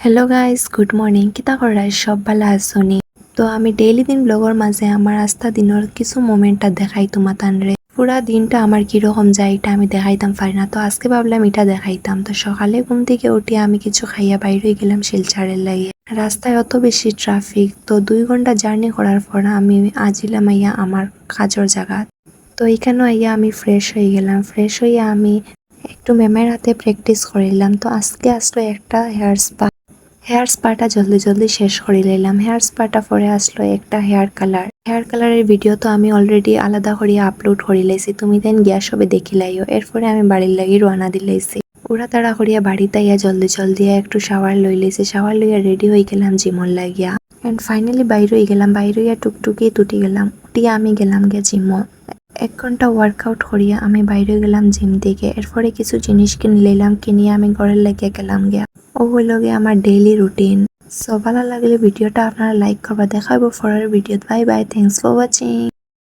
Hello guys, good morning. কিতা করাই সব ভালো আছোনি? তো আমি ডেইলি দিন ব্লগের মাঝে আমার আস্থা দিনের কিছু মোমেন্টটা দেখাই তোমাতানরে। পুরা দিনটা আমার কিরকম যায় এটা আমি দেখাইতাম পারি না, তো আজকে ভাবলাম এটা দেখাইতাম। তো সকালে ঘুম থেকে উঠে আমি কিছু খাইয়া বাইরে গেলাম শিলচরের লাগিয়ে। রাস্তায় অত বেশি ট্রাফিক, তো 2 ঘন্টা জার্নি করার পর আমি আজিলাম আইয়া আমার কাজের জায়গা। তো এখানে আইয়া আমি ফ্রেশ হয়ে গেলাম। ফ্রেশ হইয়া আমি একটু ম্যামের হাতে প্র্যাকটিস করিলাম। তো আজকে আসলো একটা হেয়ার স্পাটা জলদি জলদি শেষ করে নিলাম। হেয়ার স্পাটা পরে আসলো একটা হেয়ার কালারের ভিডিও তো আমি অলরেডি আলাদা করিয়া আপলোড করে লাইছি, তুমি দেন গিয়া সবে দেখিলাইও। এরপরে আমি বাড়ির লাগি রওনা দিলাইছি। উড়া তাড়া করিয়া বাড়িতে আইয়া জলদি জলদি একটু শাওয়ার লই লাইছি। শাওয়ার লইয়া রেডি হয়ে গেলাম জিমর লাগিয়া। এন্ড ফাইনালি বাইরে হয়ে গেলাম। বাইরে হইয়া টুকটুকি তুটি গেলাম। উঠিয়া আমি গেলাম গিয়া জিমত। 1 ঘন্টা ওয়ার্কআউট করিয়া আমি বাইরে গেলাম জিম থেকে। এরপরে কিছু জিনিস কিনে লইলাম, কিনিয়া আমি ঘরের লাগিয়া গেলাম গিয়া। ও হইল গিয়ে আমার ডেইলি রুটিন। সো ভালো লাগলে ভিডিওটা আপনারা লাইক করবা। দেখা হইব পরের ভিডিওত। Bye bye, thanks for watching.